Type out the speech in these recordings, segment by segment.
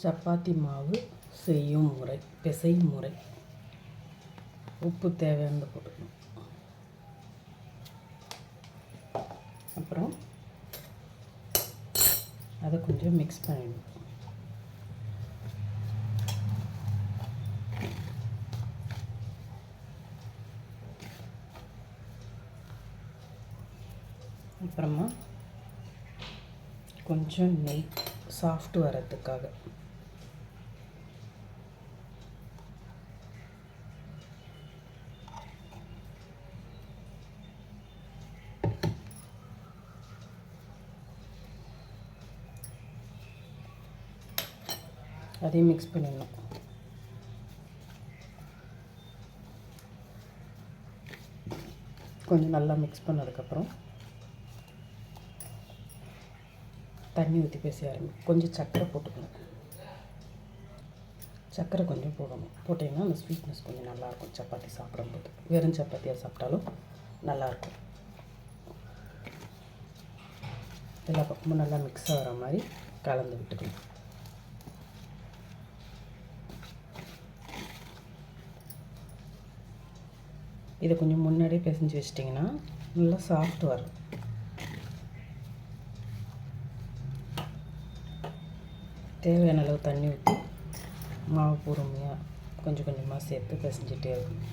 சப்பாத்தி மாவு செய்யும் முறை, பிசையும் முறை. உப்பு தேவையானது போட்டுக்கணும். அப்புறம் அதை கொஞ்சம் மிக்ஸ் பண்ணிடணும். அப்புறமா கொஞ்சம் நெய் சாஃப்ட் வரதுக்காக. அதையும் மிக்ஸ் பண்ணிடணும். கொஞ்சம் நல்லா மிக்ஸ் பண்ணதுக்கப்புறம் தண்ணி ஊற்றி பேச ஆரம்பிக்கும். கொஞ்சம் சர்க்கரை போட்டுக்கணும். சர்க்கரை கொஞ்சம் போடணும். போட்டிங்கன்னா அந்த ஸ்வீட்னஸ் கொஞ்சம் நல்லாயிருக்கும் சப்பாத்தி சாப்பிடும்போது. வெறும் சப்பாத்தியாக சாப்பிட்டாலும் நல்லாயிருக்கும். எல்லா பக்கமும் நல்லா மிக்ஸ் ஆகிற மாதிரி கலந்து விட்டுக்கணும். இதை கொஞ்சம் முன்னாடியே பிசைஞ்சு வச்சிட்டிங்கன்னா நல்லா சாஃப்ட் வரும். தேவையான அளவு தண்ணி ஊற்றி மாவு பொறுமையாக கொஞ்சம் கொஞ்சமாக சேர்த்து பிசைஞ்சிட்டே இருக்கணும்.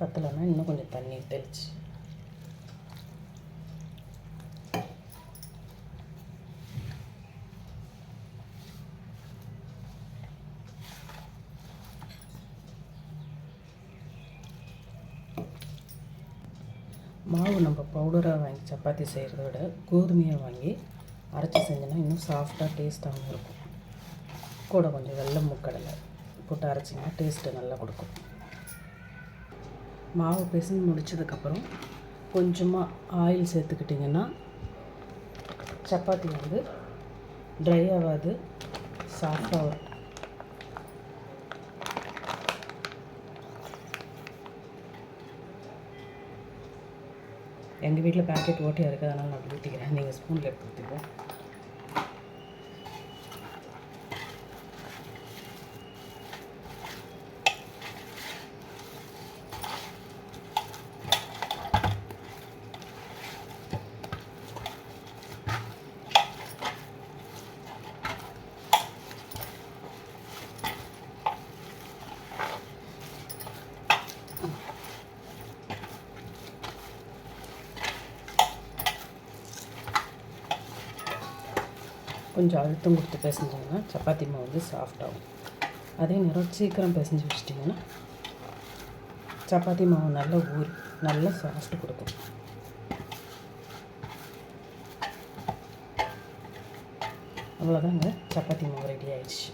பத்தலைன்னா இன்னும் கொஞ்சம் தண்ணி தெளிச்சு மாவு நம்ம பவுடராக வாங்கி சப்பாத்தி செய்கிறத விட கோதுமையாக வாங்கி அரைச்சி செஞ்சோன்னா இன்னும் சாஃப்டாக டேஸ்ட்டாகவும் இருக்கும். கூட கொஞ்சம் வெள்ளை மூக்கடலை போட்டு அரைச்சிங்கன்னா டேஸ்ட்டு நல்லா கொடுக்கும். மாவு பிசைஞ்சு முடித்ததுக்கப்புறம் கொஞ்சமாக ஆயில் சேர்த்துக்கிட்டிங்கன்னா சப்பாத்தி வந்து ட்ரை ஆகாது, சாஃப்டாக வரும். எங்கள் வீட்டில் பேக்கெட் ஓட்டியாக இருக்குது, அதனால் நான் ஊற்றிக்கிறேன். நீங்கள் ஸ்பூனில் எடுத்து ஊற்றிப்போம். கொஞ்சம் அழுத்தம் கொடுத்து பிசைஞ்சிங்கன்னா சப்பாத்தி மாவு வந்து சாஃப்டாகும். அதே நேரம் சீக்கிரம் பிசைஞ்சு வச்சிட்டிங்கன்னா சப்பாத்தி மாவு நல்லா ஊறி நல்லா சாஃப்ட் கொடுக்கும். அவ்வளோதாங்க, சப்பாத்தி மாவு ரெடி ஆயிடுச்சு.